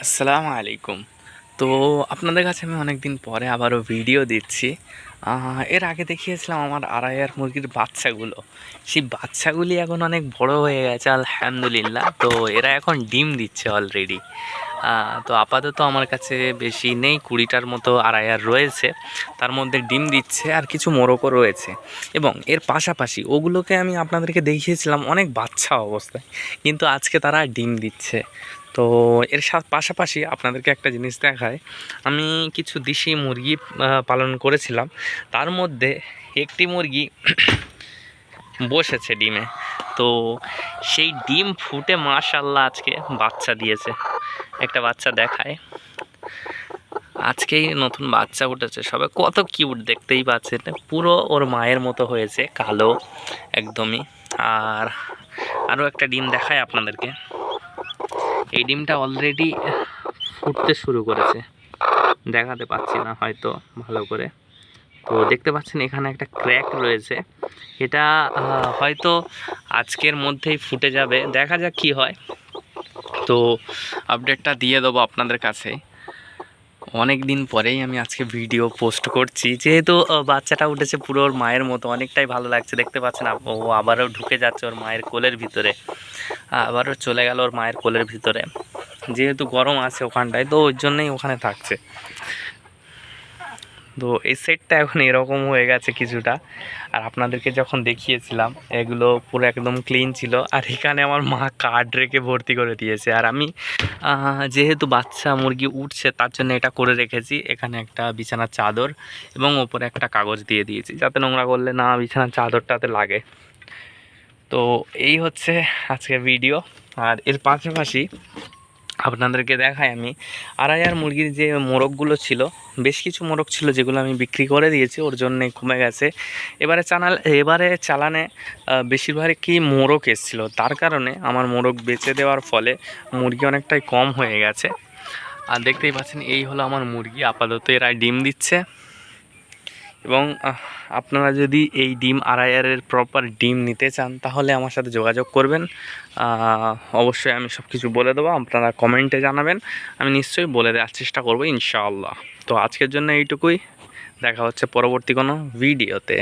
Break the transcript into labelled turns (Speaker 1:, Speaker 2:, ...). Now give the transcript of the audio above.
Speaker 1: আসসালামু আলাইকুম। তো আপনাদের কাছে আমি অনেক দিন পরে আবারও ভিডিও দিচ্ছি। এর আগে দেখিয়েছিলাম আমার আড়াইয়ার মুরগির বাচ্চাগুলো। সেই বাচ্চাগুলি এখন অনেক বড় হয়ে গেছে আলহামদুলিল্লাহ। তো এরা এখন ডিম দিচ্ছে অলরেডি। তো আপাতত আমার কাছে বেশি নেই, 20টার মতো আড়াইয়ার রয়েছে। তার মধ্যে ডিম দিচ্ছে আর কিছু মোরগও রয়েছে। এবং এর পাশাপাশি ওগুলোকে আমি আপনাদেরকে দেখিয়েছিলাম অনেক বাচ্চা অবস্থায়, কিন্তু আজকে তারা ডিম দিচ্ছে। তো এর পাশাপাশি আপনাদেরকে একটা জিনিস দেখায়, আমি কিছু দেশি মুরগি পালন করেছিলাম। তার মধ্যে একটি মুরগি বসেছে ডিমে। তো সেই ডিম ফুটে মাশাআল্লাহ আজকে বাচ্চা দিয়েছে। একটা বাচ্চা দেখায়, আজকেই নতুন বাচ্চা উঠেছে, সবে কত কিউট দেখতেই পাচ্ছেন, পুরো ওর মায়ের মতো হয়েছে, কালো একদমই। আর আরও একটা ডিম দেখায় আপনাদেরকে। এই ডিমটা অলরেডি ফুটতে শুরু করেছে, দেখাতে পাচ্ছি না হয়তো ভালো করে। তো দেখতে পাচ্ছেন এখানে একটা ক্র্যাক রয়েছে, এটা হয়তো আজকের মধ্যেই ফুটে যাবে, দেখা যাক কি হয়। তো আপডেটটা দিয়ে দেবো আপনাদের কাছে। অনেক দিন পরেই আমি আজকে ভিডিও পোস্ট করছি, যেহেতু বাচ্চাটা উঠেছে পুরো ওর মায়ের মতো, অনেকটাই ভালো লাগছে। দেখতে পাচ্ছেন ও আবারও ঢুকে যাচ্ছে ওর মায়ের কোলের ভিতরে, আবারও চলে গেল ওর মায়ের কোলের ভিতরে। যেহেতু গরম আছে ওখানটায়, তো ওই জন্যই ওখানে থাকছে। তো এই সেটটা এখন এরকম হয়ে গেছে কিছুটা। আর আপনাদেরকে যখন দেখিয়েছিলাম এগুলো পুরো একদম ক্লিন ছিল। আর এখানে আমার মা কার্ড রেখে ভর্তি করে দিয়েছে। আর আমি যেহেতু বাচ্চা মুরগি উঠছে তার জন্য এটা করে রেখেছি। এখানে একটা বিছানার চাদর এবং ওপরে একটা কাগজ দিয়ে দিয়েছি, যাতে নোংরা করলে না বিছানার চাদরটাতে লাগে। তো এই হচ্ছে আজকের ভিডিও। আর এর পাশাপাশি আপনাদেরকে দেখাই আমি আড়াইয়ার মুরগির যে মোরগগুলো ছিল, বেশ কিছু মোরগ ছিল যেগুলো আমি বিক্রি করে দিয়েছি, ওর জন্যে কমে গেছে। এবারে চালানে বেশিরভাগই কি মোরগ এসেছিল, তার কারণে আমার মোরগ বেচে দেওয়ার ফলে মুরগি অনেকটাই কম হয়ে গেছে। আর দেখতেই পাচ্ছেন এই হলো আমার মুরগি, আপাতত এরা ডিম দিচ্ছে। এবং আপনারা যদি এই ডিম আড়াইয়ারের প্রপার ডিম নিতে চান তাহলে আমার সাথে যোগাযোগ করবেন। অবশ্যই আমি সব কিছু বলে দেবো, আপনারা কমেন্টে জানাবেন, আমি নিশ্চয়ই বলে দেওয়ার চেষ্টা করবো ইনশাআল্লাহ। তো আজকের জন্য এইটুকুই, দেখা হচ্ছে পরবর্তী কোনো ভিডিওতে।